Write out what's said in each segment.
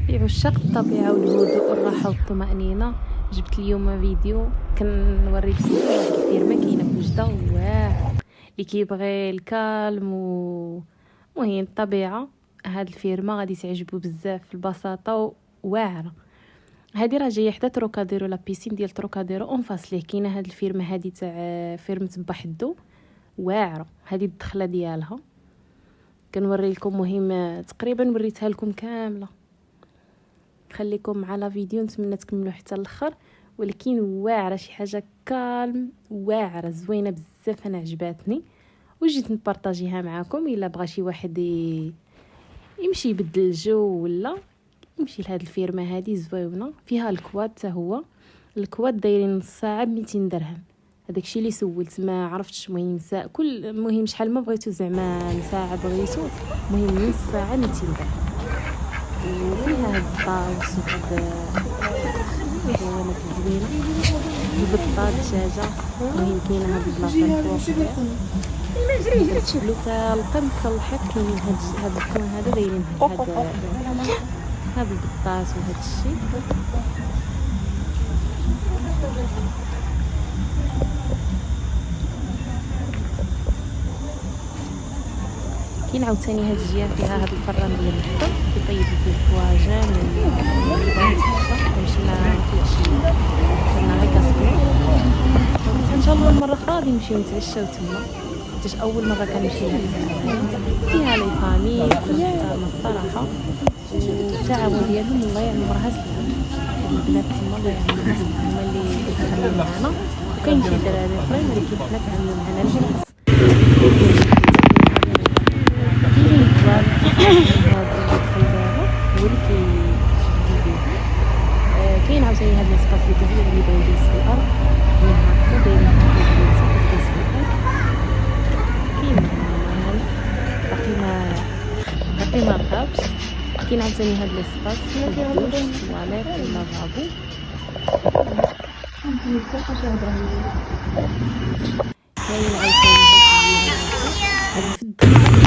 لعشاق الطبيعة والهدوء والراحة والطمأنينة، جبت اليوم فيديو كنوريكم فيه واحد الفيرما كاينة في وجدة واعرة اللي كيبغي الكالم و مهم الطبيعة. هاد الفيرما غادي تعجبو بزاف، البساطة واعرة. هادي راه جايه حدا تروكاديرو، لا بيسين ديال تروكاديرو اون فاس ليه كاينه هاد الفيرما هادي تاع فيرمة بحدو واعرة. هادي الدخله ديالها كنوري لكم، مهم تقريبا وريتها لكم كامله. خليكم مع لا فيديو، نتمنى تكملوا حتى الاخر. ولكن واعره، شي حاجه كالم واعره زوينه بزاف، انا عجباتني وجيت نبارطاجيها معكم. الا بغى شي واحد يمشي يبدل الجو ولا يمشي لهاد الفيرما هادي زوينه. فيها الكواد حتى هو، الكواد دايرين نص ساعه ب200 درهم. هذاكشي اللي سولت، ما عرفتش. المهم كل مهم شحال ما بغيتو، زعما ساعه بغيتو، المهم نص ساعه 200 درهم. وفيها هاد الطاوس وهاد الحيوانات الزوينه، البطه، الدجاجه. المهم كاينه هاد البلاصه الفوق حتى القمه حتى الحيط كاينين هاد الكون هذا دايرين هاد البطاط وهاد الشيء. كاين عاوتاني هاد الجهه فيها هاد الفران ديال اللحم كيطيبوا فيه الطواجن مشينا في العشيه درنا غير كاسطير. ان شاء الله المره اخرى غادي نمشيو نتعشاو تما، حيت اول مره كنمشي لهاد فيها لي فامي كلها الصراحه، والتعاون ديالهم الله يعمرها سلام. البنات تما الله يعمرها سلام، هما اللي كيتعاملوا معنا. وكاين شي دراري اخرين ولكن حنا تعاملوا معنا البنات. كاين الكواب هذا الدخل دابا هو اللي كيجيبوه. كاين عاوتاني هاد الاسباس اللي كتجي اللي بغا يجلس في الارض من هكا دايرين هكا كيجلس في الارض. كاين باقي ما ركبش. كاين عاوتاني هاد الاسباس فيه الدوش الطواليت واللافابو. كاين عاوتاني هاد في الدخل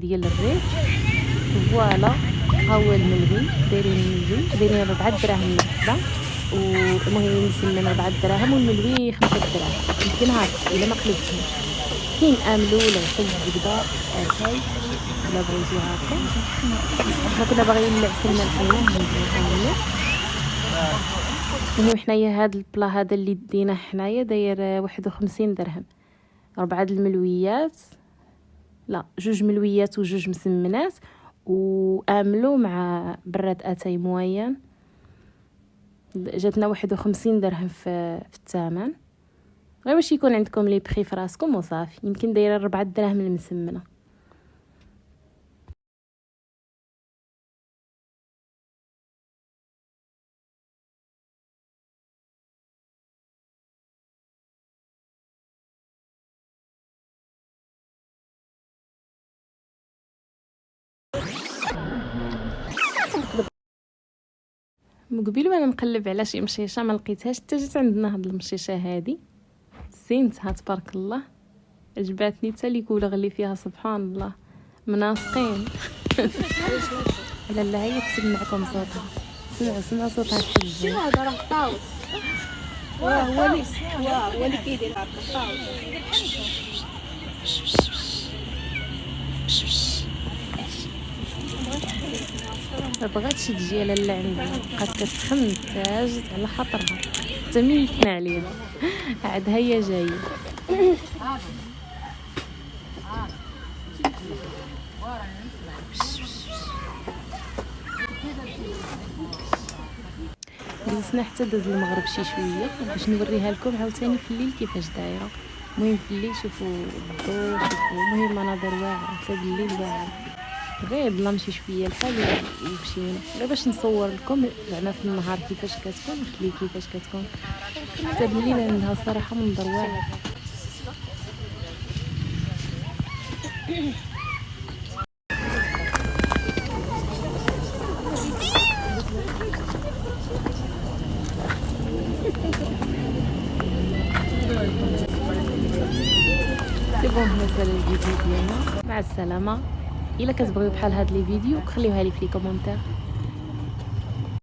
ديال الريح. فوالا ها هو الملوي، دايرين 4 دراهم الوحده. والمهم مسمن 4 دراهم والملوي 5 دراهم يمكن هكا الا ما قلبتهمش. كاين املو ولا عسل الزبده اتاي الا بغيتو هكا. حنا كنا باغيين العسل مالحنا نعملو. المهم حنايا هاد البلا هذا اللي دينا حنايا داير 51 درهم. 4 الملويات، لا 2 ملويات و2 مسمنات واملو مع براد اتاي موين. جاتنا 51 درهم في الثمن. غير باش يكون عندكم لي بري فراسكم وصافي. يمكن دايره 4 دراهم المسمنه. من قبيل وانا نقلب على شي مشيشه ما لقيتهاش، حتى جات عندنا هاد المشيشه هادي زينتها تبارك الله، عجباتني. حتى لي كولغ اللي فيها سبحان الله مناسقين. لا لا هي تسمعكم صوتها، سمعوا صوتها الحجه. شنو هذا راه طاوس. هو اللي كيدير هكا الطاوس. ما بغاتش تجي لاله عندنا، بقات كتخن تاجت على خاطرها حتى ميتنا عليها. عاد هي جايه. جلسنا حتى داز المغرب شي شويه باش نوريها لكم عاوتاني في الليل كيفاش دايره. المهم في الليل شوفوا الضوء، شوفوا المهم مناظر واعره حتى بالليل واعر. غير ظلام شي شويه الحال ومشينا غير باش نصور لكم زعما في النهار كيفاش كتكون وفي الليل كيفاش كتكون. حتى بالليل عندها الصراحه منظر واعر. سي بون هذا الفيديو ديالنا، مع السلامه. الا كتبغيو بحال هاد لي فيديو خليوها لي في لي كومونتير.